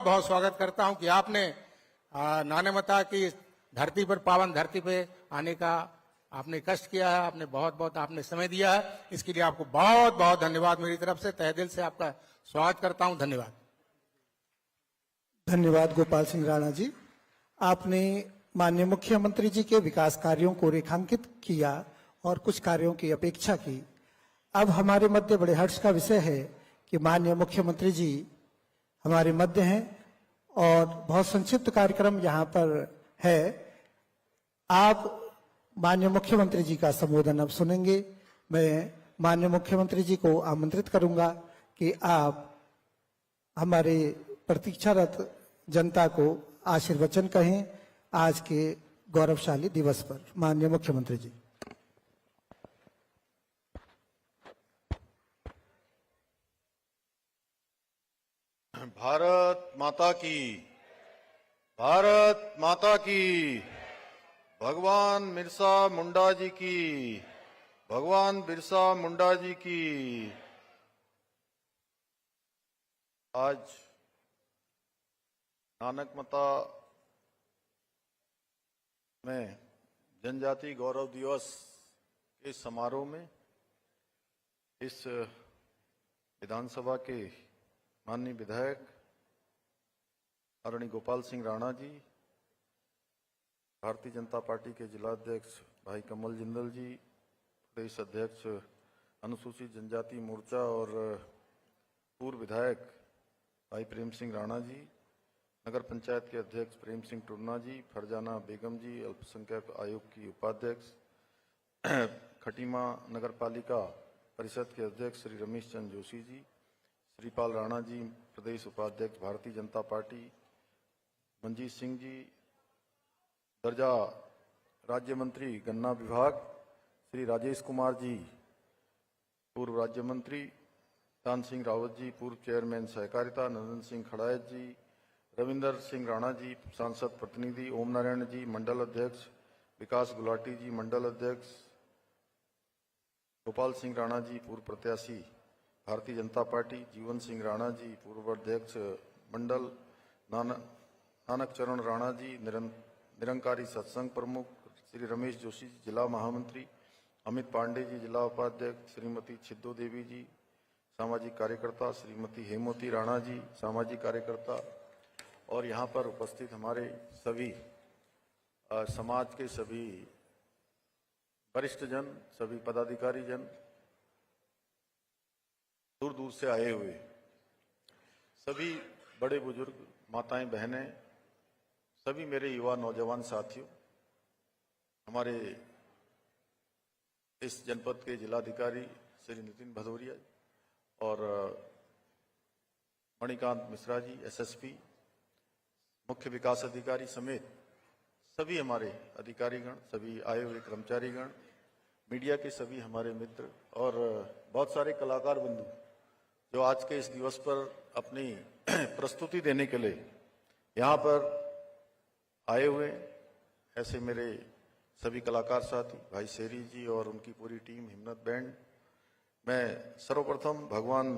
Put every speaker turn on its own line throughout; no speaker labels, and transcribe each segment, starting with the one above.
बहुत स्वागत करता हूं कि आपने नानेमता की धरती पर, पावन धरती पे आने का आपने कष्ट किया है, आपने बहुत बहुत आपने समय दिया है। इसके लिए आपको बहुत बहुत धन्यवाद। मेरी तरफ से तहे दिल से आपका स्वागत करता हूं। धन्यवाद।
धन्यवाद गोपाल सिंह राणा जी। आपने माननीय मुख्यमंत्री जी के विकास कार्यों को रेखांकित किया और कुछ कार्यों की अपेक्षा की। अब हमारे मध्य बड़े हर्ष का विषय है कि माननीय मुख्यमंत्री जी हमारे मध्य हैं और बहुत संक्षिप्त कार्यक्रम यहाँ पर है। आप माननीय मुख्यमंत्री जी का संबोधन अब सुनेंगे। मैं माननीय मुख्यमंत्री जी को आमंत्रित करूंगा कि आप हमारे प्रतीक्षारत जनता को आशीर्वचन कहें आज के गौरवशाली दिवस पर। माननीय मुख्यमंत्री जी।
भारत माता की, भारत माता की, भगवान बिरसा मुंडा जी की, भगवान बिरसा मुंडा जी की। आज नानकमता में जनजाति गौरव दिवस के समारोह में इस विधानसभा के माननीय विधायक आदरणीय गोपाल सिंह राणा जी, भारतीय जनता पार्टी के जिलाध्यक्ष भाई कमल जिंदल जी, प्रदेश अध्यक्ष अनुसूचित जनजाति मोर्चा और पूर्व विधायक भाई प्रेम सिंह राणा जी, नगर पंचायत के अध्यक्ष प्रेम सिंह टुरना जी, फरजाना बेगम जी, अल्पसंख्यक आयोग की उपाध्यक्ष, खटीमा नगर पालिका परिषद के अध्यक्ष श्री रमेश चंद्र जोशी जी, श्रीपाल राणा जी, प्रदेश उपाध्यक्ष भारतीय जनता पार्टी, मंजीत सिंह जी, दर्जा राज्य मंत्री गन्ना विभाग श्री राजेश कुमार जी, पूर्व राज्य मंत्री दान सिंह रावत जी, पूर्व चेयरमैन सहकारिता नंदन सिंह खड़ायत जी, रविंदर सिंह राणा जी, सांसद प्रतिनिधि ओम नारायण जी, मंडल अध्यक्ष विकास गुलाटी जी, मंडल अध्यक्ष गोपाल सिंह राणा जी, पूर्व प्रत्याशी भारतीय जनता पार्टी, जीवन सिंह राणा जी, पूर्व अध्यक्ष मंडल, नानक चरण राणा जी, निरंकारी सत्संग प्रमुख श्री रमेश जोशी जी, जिला महामंत्री अमित पांडे जी, जिला उपाध्यक्ष श्रीमती छिद्दो देवी जी, सामाजिक कार्यकर्ता श्रीमती हेमवती राणा जी, सामाजिक कार्यकर्ता, और यहाँ पर उपस्थित हमारे सभी समाज के सभी वरिष्ठ जन, सभी पदाधिकारी जन, दूर दूर से आए हुए सभी बड़े बुजुर्ग, माताएं, बहनें, सभी मेरे युवा नौजवान साथियों, हमारे इस जनपद के जिलाधिकारी श्री नितिन भदौरिया और मणिकांत मिश्रा जी, एसएसपी, मुख्य विकास अधिकारी समेत सभी हमारे अधिकारीगण, सभी आए हुए कर्मचारीगण, मीडिया के सभी हमारे मित्र और बहुत सारे कलाकार बंधु जो आज के इस दिवस पर अपनी प्रस्तुति देने के लिए यहाँ पर आए हुए, ऐसे मेरे सभी कलाकार साथी भाई शेरी जी और उनकी पूरी टीम, हिम्मत बैंड। मैं सर्वप्रथम भगवान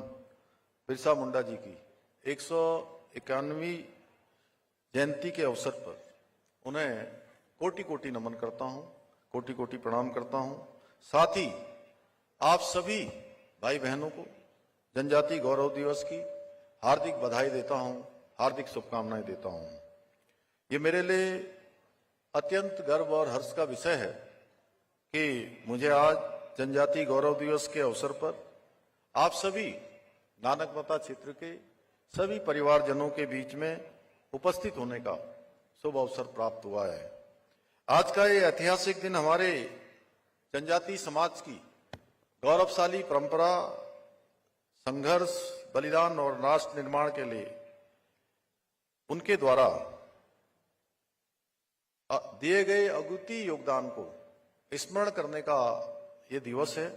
बिरसा मुंडा जी की 191वीं जयंती के अवसर पर उन्हें कोटि कोटि नमन करता हूं, कोटि कोटि प्रणाम करता हूं। साथ ही आप सभी भाई बहनों को जनजाति गौरव दिवस की हार्दिक बधाई देता हूं, हार्दिक शुभकामनाएं देता हूं। ये मेरे लिए अत्यंत गर्व और हर्ष का विषय है कि मुझे आज जनजाति गौरव दिवस के अवसर पर आप सभी नानकमता क्षेत्र के सभी परिवारजनों के बीच में उपस्थित होने का शुभ अवसर प्राप्त हुआ है। आज का ये ऐतिहासिक दिन हमारे जनजाति समाज की गौरवशाली परंपरा, संघर्ष, बलिदान और राष्ट्र निर्माण के लिए उनके द्वारा दिए गए अद्वितीय योगदान को स्मरण करने का ये दिवस है।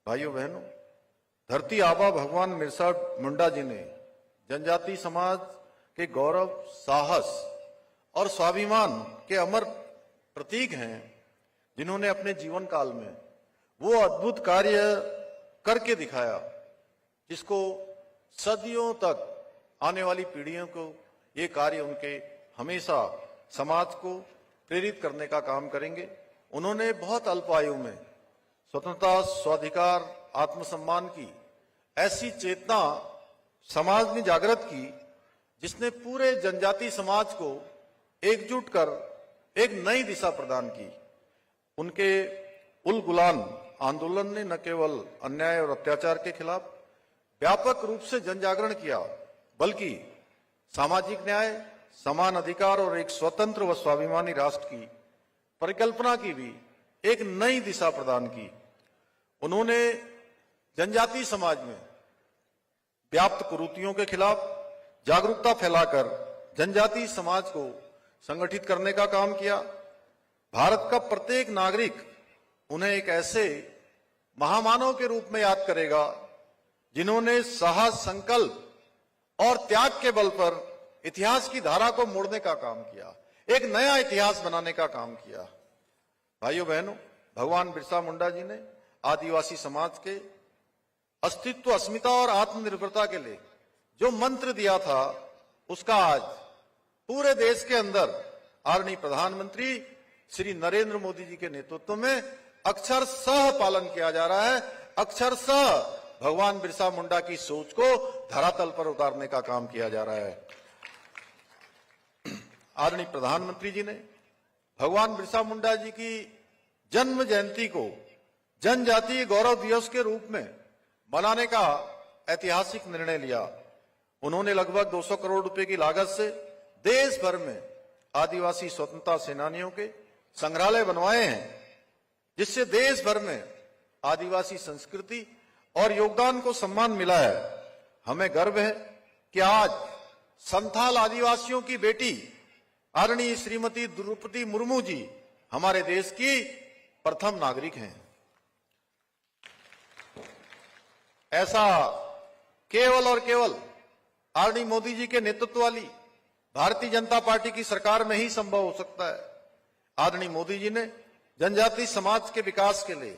भाइयों बहनों, धरती आबा भगवान बिरसा मुंडा जी ने जनजाति समाज के गौरव, साहस और स्वाभिमान के अमर प्रतीक हैं, जिन्होंने अपने जीवन काल में वो अद्भुत कार्य करके दिखाया जिसको सदियों तक आने वाली पीढ़ियों को ये कार्य उनके हमेशा समाज को प्रेरित करने का काम करेंगे। उन्होंने बहुत अल्प आयु में स्वतंत्रता, स्वाधिकार, आत्मसम्मान की ऐसी चेतना समाज में जागृत की जिसने पूरे जनजाति समाज को एकजुट कर एक नई दिशा प्रदान की। उनके उल गुलान आंदोलन ने न केवल अन्याय और अत्याचार के खिलाफ व्यापक रूप से जन जागरण किया, बल्कि सामाजिक न्याय, समान अधिकार और एक स्वतंत्र व स्वाभिमानी राष्ट्र की परिकल्पना की भी एक नई दिशा प्रदान की। उन्होंने जनजातीय समाज में व्याप्त कुरीतियों के खिलाफ जागरूकता फैलाकर जनजातीय समाज को संगठित करने का काम किया। भारत का प्रत्येक नागरिक उन्हें एक ऐसे महामानव के रूप में याद करेगा जिन्होंने साहस, संकल्प और त्याग के बल पर इतिहास की धारा को मोड़ने का काम किया, एक नया इतिहास बनाने का काम किया। भाइयों बहनों, भगवान बिरसा मुंडा जी ने आदिवासी समाज के अस्तित्व, अस्मिता और आत्मनिर्भरता के लिए जो मंत्र दिया था, उसका आज पूरे देश के अंदर आदरणीय प्रधानमंत्री श्री नरेंद्र मोदी जी के नेतृत्व में अक्षरशः पालन किया जा रहा है। अक्षरशः भगवान बिरसा मुंडा की सोच को धरातल पर उतारने का काम किया जा रहा है। आदरणीय प्रधानमंत्री जी ने भगवान बिरसा मुंडा जी की जन्म जयंती को जनजातीय गौरव दिवस के रूप में मनाने का ऐतिहासिक निर्णय लिया। उन्होंने लगभग 200 करोड़ रुपए की लागत से देश भर में आदिवासी स्वतंत्रता सेनानियों के संग्रहालय बनवाए हैं, जिससे देश भर में आदिवासी संस्कृति और योगदान को सम्मान मिला है। हमें गर्व है कि आज संथाल आदिवासियों की बेटी आदरणीय श्रीमती द्रौपदी मुर्मू जी हमारे देश की प्रथम नागरिक हैं। ऐसा केवल और केवल आदरणीय मोदी जी के नेतृत्व वाली भारतीय जनता पार्टी की सरकार में ही संभव हो सकता है। आदरणीय मोदी जी ने जनजातीय समाज के विकास के लिए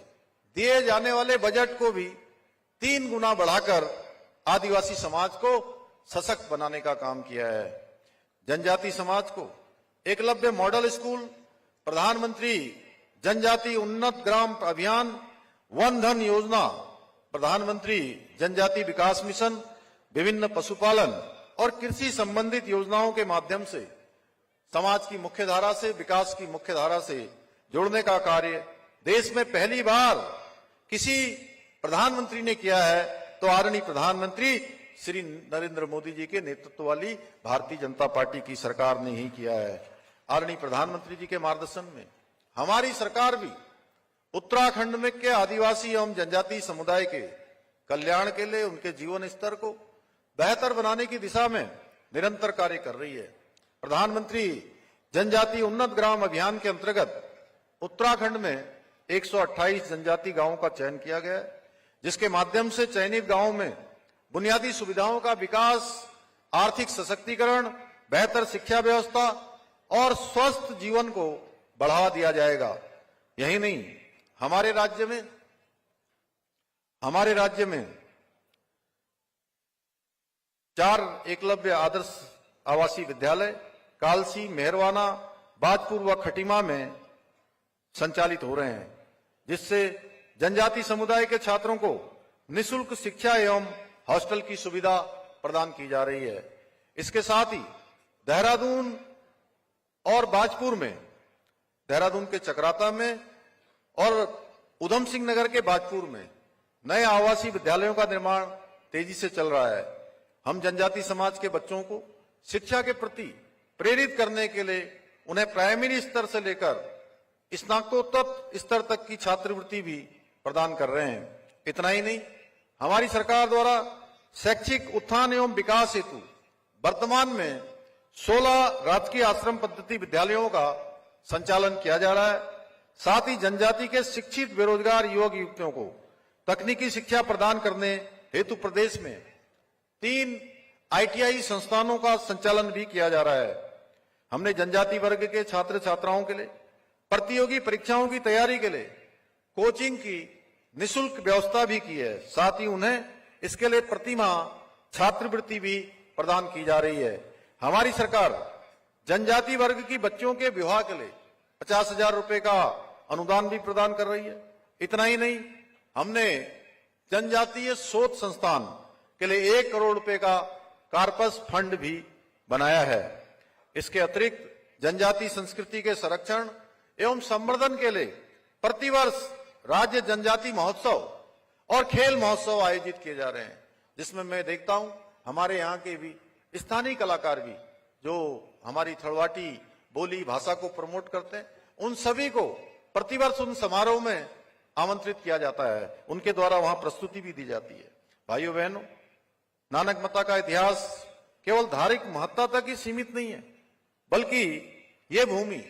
दिए जाने वाले बजट को भी 3 गुना बढ़ाकर आदिवासी समाज को सशक्त बनाने का काम किया है। जनजातीय समाज को एकलव्य मॉडल स्कूल, प्रधानमंत्री जनजाति उन्नत ग्राम अभियान, वन धन योजना, प्रधानमंत्री जनजाति विकास मिशन, विभिन्न पशुपालन और कृषि संबंधित योजनाओं के माध्यम से समाज की मुख्य धारा से, विकास की मुख्य धारा से जोड़ने का कार्य देश में पहली बार किसी प्रधानमंत्री ने किया है, तो आदरणीय प्रधानमंत्री श्री नरेंद्र मोदी जी के नेतृत्व वाली भारतीय जनता पार्टी की सरकार ने ही किया है। आदरणीय प्रधानमंत्री जी के मार्गदर्शन में हमारी सरकार भी उत्तराखंड में के आदिवासी एवं जनजातीय समुदाय के कल्याण के लिए उनके जीवन स्तर को बेहतर बनाने की दिशा में निरंतर कार्य कर रही है। प्रधानमंत्री जनजाति उन्नत ग्राम अभियान के अंतर्गत उत्तराखंड में 128 जनजाति गांवों का चयन किया गया है, जिसके माध्यम से चयनित गांवों में बुनियादी सुविधाओं का विकास, आर्थिक सशक्तिकरण, बेहतर शिक्षा व्यवस्था और स्वस्थ जीवन को बढ़ावा दिया जाएगा। यही नहीं, हमारे राज्य में 4 एकलव्य आदर्श आवासीय विद्यालय कालसी, मेहरवाना, बाजपुर व खटीमा में संचालित हो रहे हैं, जिससे जनजाति समुदाय के छात्रों को निःशुल्क शिक्षा एवं हॉस्टल की सुविधा प्रदान की जा रही है। इसके साथ ही देहरादून और बाजपुर में, देहरादून के चकराता में और उधम सिंह नगर के बाजपुर में नए आवासीय विद्यालयों का निर्माण तेजी से चल रहा है। हम जनजाति समाज के बच्चों को शिक्षा के प्रति प्रेरित करने के लिए उन्हें प्राइमरी स्तर से लेकर स्नातकोत्तर स्तर तक की छात्रवृत्ति भी प्रदान कर रहे हैं। इतना ही नहीं, हमारी सरकार द्वारा शैक्षिक उत्थान एवं विकास हेतु वर्तमान में 16 राजकीय आश्रम पद्धति विद्यालयों का संचालन किया जा रहा है। साथ ही जनजाति के शिक्षित बेरोजगार युवक युवतियों को तकनीकी शिक्षा प्रदान करने हेतु प्रदेश में 3 ITI संस्थानों का संचालन भी किया जा रहा है। हमने जनजाति वर्ग के छात्र छात्राओं के लिए प्रतियोगी परीक्षाओं की तैयारी के लिए कोचिंग की निःशुल्क व्यवस्था भी की है। साथ ही उन्हें इसके लिए प्रतिमाह छात्रवृत्ति भी प्रदान की जा रही है। हमारी सरकार जनजाति वर्ग की बच्चों के विवाह के लिए 50,000 रुपए का अनुदान भी प्रदान कर रही है। इतना ही नहीं, हमने जनजातीय शोध संस्थान के लिए 1 करोड़ रुपए का कार्पस फंड भी बनाया है। इसके अतिरिक्त जनजाति संस्कृति के संरक्षण एवं संवर्धन के लिए प्रतिवर्ष राज्य जनजाति महोत्सव और खेल महोत्सव आयोजित किए जा रहे हैं, जिसमें मैं देखता हूं हमारे यहाँ के भी स्थानीय कलाकार भी जो हमारी थड़वाटी बोली भाषा को प्रमोट करते हैं, उन सभी को प्रतिवर्ष उन समारोह में आमंत्रित किया जाता है, उनके द्वारा वहां प्रस्तुति भी दी जाती है। भाइयों बहनों, नानक मता का इतिहास केवल धार्मिक महत्ता तक ही सीमित नहीं है, बल्कि ये भूमि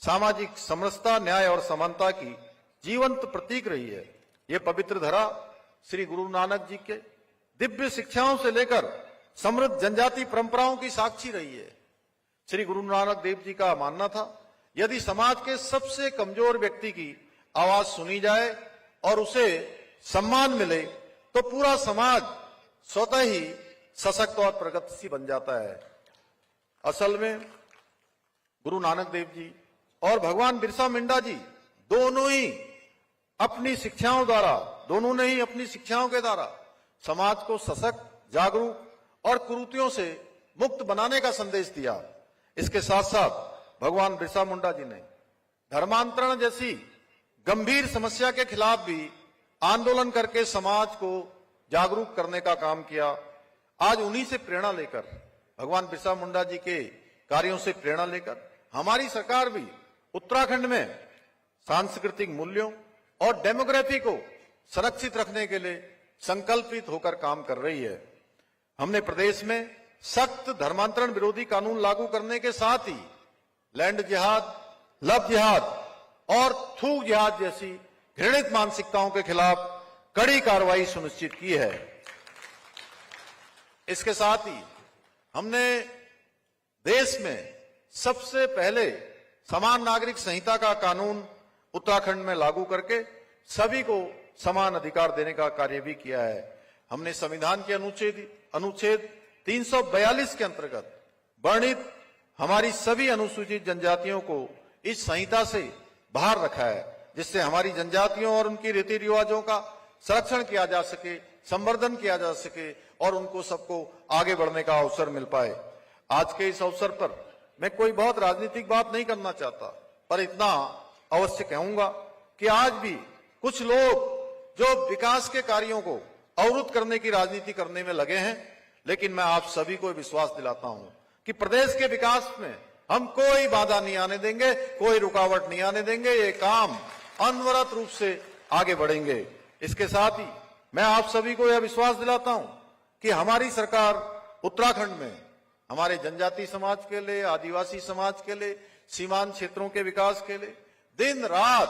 सामाजिक समरसता, न्याय और समानता की जीवंत प्रतीक रही है। ये पवित्र धरा श्री गुरु नानक जी के दिव्य शिक्षाओं से लेकर समृद्ध जनजाति परंपराओं की साक्षी रही है। श्री गुरु नानक देव जी का मानना था, यदि समाज के सबसे कमजोर व्यक्ति की आवाज सुनी जाए और उसे सम्मान मिले तो पूरा समाज स्वतः ही सशक्त और प्रगतिशील बन जाता है। असल में गुरु नानक देव जी और भगवान बिरसा मुंडा जी दोनों ने ही अपनी शिक्षाओं के द्वारा समाज को सशक्त, जागरूक और कुरीतियों से मुक्त बनाने का संदेश दिया। इसके साथ साथ भगवान बिरसा मुंडा जी ने धर्मांतरण जैसी गंभीर समस्या के खिलाफ भी आंदोलन करके समाज को जागरूक करने का काम किया। आज उन्हीं से प्रेरणा लेकर, भगवान बिरसा मुंडा जी के कार्यों से प्रेरणा लेकर हमारी सरकार भी उत्तराखंड में सांस्कृतिक मूल्यों और डेमोग्राफी को संरक्षित रखने के लिए संकल्पित होकर काम कर रही है। हमने प्रदेश में सख्त धर्मांतरण विरोधी कानून लागू करने के साथ ही लैंड जिहाद, लव जिहाद और थूक जिहाद जैसी घृणित मानसिकताओं के खिलाफ कड़ी कार्रवाई सुनिश्चित की है। इसके साथ ही हमने देश में सबसे पहले समान नागरिक संहिता का कानून उत्तराखंड में लागू करके सभी को समान अधिकार देने का कार्य भी किया है। हमने संविधान के अनुच्छेद 342 के अंतर्गत वर्णित हमारी सभी अनुसूचित जनजातियों को इस संहिता से बाहर रखा है, जिससे हमारी जनजातियों और उनकी रीति रिवाजों का संरक्षण किया जा सके, संवर्धन किया जा सके और उनको सबको आगे बढ़ने का अवसर मिल पाए। आज के इस अवसर पर मैं कोई बहुत राजनीतिक बात नहीं करना चाहता, पर इतना अवश्य कहूंगा कि आज भी कुछ लोग जो विकास के कार्यों को अवरुद्ध करने की राजनीति करने में लगे हैं, लेकिन मैं आप सभी को विश्वास दिलाता हूं कि प्रदेश के विकास में हम कोई बाधा नहीं आने देंगे, कोई रुकावट नहीं आने देंगे। ये काम अनवरत रूप से आगे बढ़ेंगे। इसके साथ ही मैं आप सभी को यह विश्वास दिलाता हूं कि हमारी सरकार उत्तराखंड में हमारे जनजाति समाज के लिए, आदिवासी समाज के लिए, सीमांत क्षेत्रों के विकास के लिए दिन रात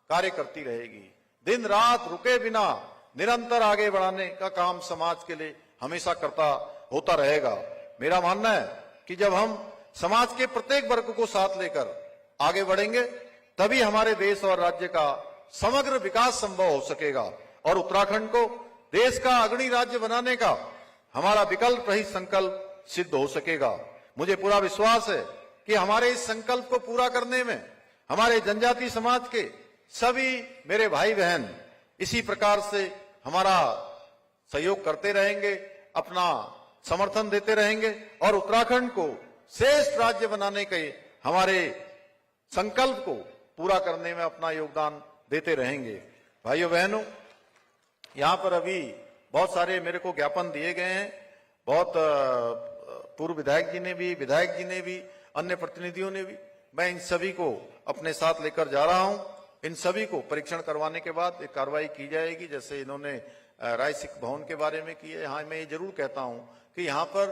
कार्य करती रहेगी। दिन रात रुके बिना निरंतर आगे बढ़ाने का काम समाज के लिए हमेशा होता रहेगा। मेरा मानना है कि जब हम समाज के प्रत्येक वर्ग को साथ लेकर आगे बढ़ेंगे, तभी हमारे देश और राज्य का समग्र विकास संभव हो सकेगा और उत्तराखंड को देश का अग्रणी राज्य बनाने का हमारा विकल्प रहित संकल्प सिद्ध हो सकेगा। मुझे पूरा विश्वास है कि हमारे इस संकल्प को पूरा करने में हमारे जनजाति समाज के सभी मेरे भाई बहन इसी प्रकार से हमारा सहयोग करते रहेंगे, अपना समर्थन देते रहेंगे और उत्तराखंड को श्रेष्ठ राज्य बनाने के हमारे संकल्प को पूरा करने में अपना योगदान देते रहेंगे। भाइयों बहनों, यहाँ पर अभी बहुत सारे मेरे को ज्ञापन दिए गए हैं। बहुत पूर्व विधायक जी ने भी अन्य प्रतिनिधियों ने भी। मैं इन सभी को अपने साथ लेकर जा रहा हूं। इन सभी को परीक्षण करवाने के बाद एक कार्रवाई की जाएगी, जैसे इन्होंने राय सिख भवन के बारे में की है। हाँ, मैं ये जरूर कहता हूं कि यहाँ पर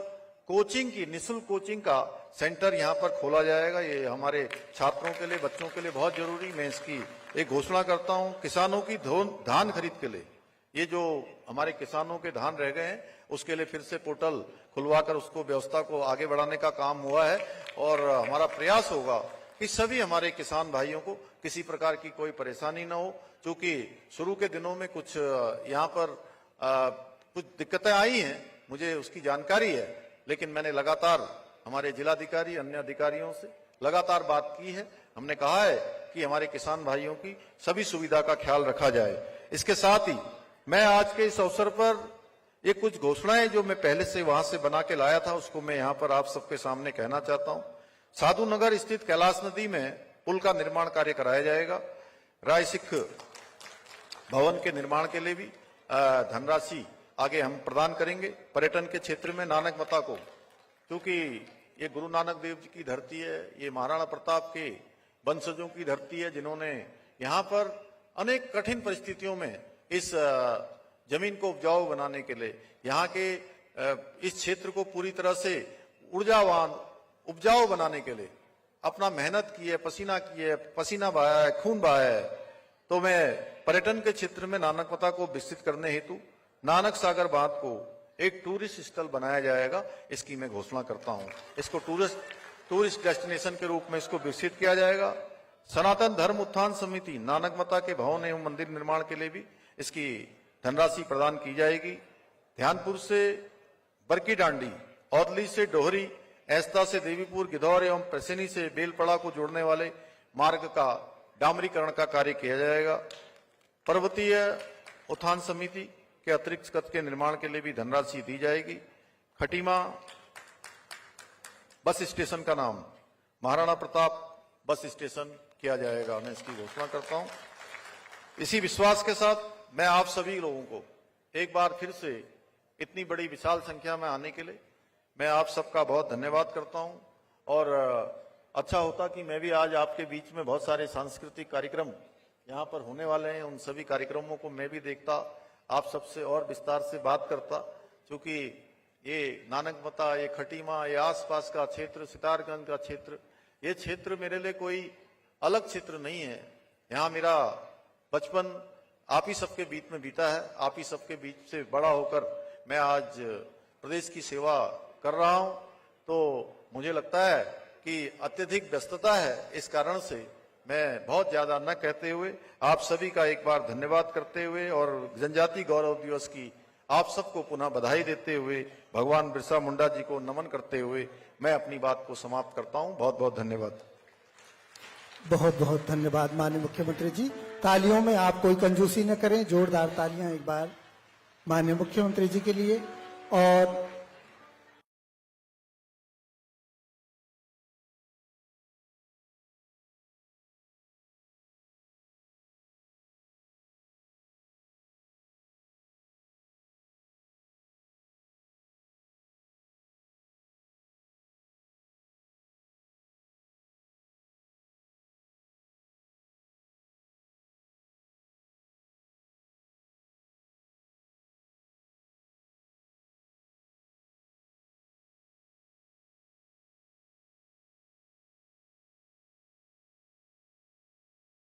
कोचिंग की, निःशुल्क कोचिंग का सेंटर यहाँ पर खोला जाएगा। ये हमारे छात्रों के लिए, बच्चों के लिए बहुत जरूरी। मैं इसकी एक घोषणा करता हूँ। किसानों की धान खरीद के लिए, ये जो हमारे किसानों के धान रह गए हैं, उसके लिए फिर से पोर्टल खुलवाकर उसको व्यवस्था को आगे बढ़ाने का काम हुआ है और हमारा प्रयास होगा कि सभी हमारे किसान भाइयों को किसी प्रकार की कोई परेशानी न हो। क्योंकि शुरू के दिनों में कुछ यहाँ पर कुछ दिक्कतें आई हैं, मुझे उसकी जानकारी है, लेकिन मैंने लगातार हमारे जिलाधिकारी अन्य अधिकारियों से लगातार बात की है। हमने कहा है कि हमारे किसान भाइयों की सभी सुविधा का ख्याल रखा जाए। इसके साथ ही मैं आज के इस अवसर पर ये कुछ घोषणाएं जो मैं पहले से वहां से बना के लाया था उसको मैं यहाँ पर आप सबके सामने कहना चाहता हूं। साधु नगर स्थित कैलाश नदी में पुल का निर्माण कार्य कराया जाएगा। राय सिख भवन के निर्माण के लिए भी धनराशि आगे हम प्रदान करेंगे। पर्यटन के क्षेत्र में नानक मता को, क्योंकि ये गुरु नानक देव जी की धरती है, ये महाराणा प्रताप के वंशजों की धरती है, जिन्होंने यहाँ पर अनेक कठिन परिस्थितियों में इस जमीन को उपजाऊ बनाने के लिए, यहाँ के इस क्षेत्र को पूरी तरह से ऊर्जावान उपजाऊ बनाने के लिए अपना मेहनत की है, पसीना बहाया है, खून बहाया है। तो मैं पर्यटन के क्षेत्र में नानकमता को विकसित करने हेतु नानक सागर बांध को एक टूरिस्ट स्थल बनाया जाएगा, इसकी मैं घोषणा करता हूं। इसको टूरिस्ट डेस्टिनेशन के रूप में इसको विकसित किया जाएगा। सनातन धर्म उत्थान समिति नानकमता के भवन एवं मंदिर निर्माण के लिए भी इसकी धनराशि प्रदान की जाएगी। ध्यानपुर से बरकी डांडी, औदली से डोहरी, ऐस्ता से देवीपुर, गिधौर एवं प्रसेनी से बेलपड़ा को जोड़ने वाले मार्ग का डामरीकरण का कार्य किया जाएगा। पर्वतीय उत्थान समिति के अतिरिक्त कद के निर्माण के लिए भी धनराशि दी जाएगी। खटीमा बस स्टेशन का नाम महाराणा प्रताप बस स्टेशन किया जाएगा, मैं इसकी घोषणा करता हूं। इसी विश्वास के साथ मैं आप सभी लोगों को एक बार फिर से इतनी बड़ी विशाल संख्या में आने के लिए मैं आप सबका बहुत धन्यवाद करता हूं। और अच्छा होता कि मैं भी आज आपके बीच में बहुत सारे सांस्कृतिक कार्यक्रम यहाँ पर होने वाले हैं, उन सभी कार्यक्रमों को मैं भी देखता, आप सबसे और विस्तार से बात करता, क्योंकि ये नानकमता, ये खटीमा, ये आसपास का क्षेत्र, सितारगंज का क्षेत्र, ये क्षेत्र मेरे लिए कोई अलग क्षेत्र नहीं है। यहाँ मेरा बचपन आप ही सबके बीच में बीता है। आप ही सबके बीच से बड़ा होकर मैं आज प्रदेश की सेवा कर रहा हूं। तो मुझे लगता है कि अत्यधिक व्यस्तता है, इस कारण से मैं बहुत ज्यादा न कहते हुए आप सभी का एक बार धन्यवाद करते हुए और जनजाति गौरव दिवस की आप सबको पुनः बधाई देते हुए भगवान बिरसा मुंडा जी को नमन करते हुए मैं अपनी बात को समाप्त करता हूं। बहुत बहुत धन्यवाद।
बहुत बहुत धन्यवाद माननीय मुख्यमंत्री जी। तालियों में आप कोई कंजूसी न करें, जोरदार तालियां एक बार माननीय मुख्यमंत्री जी के लिए। और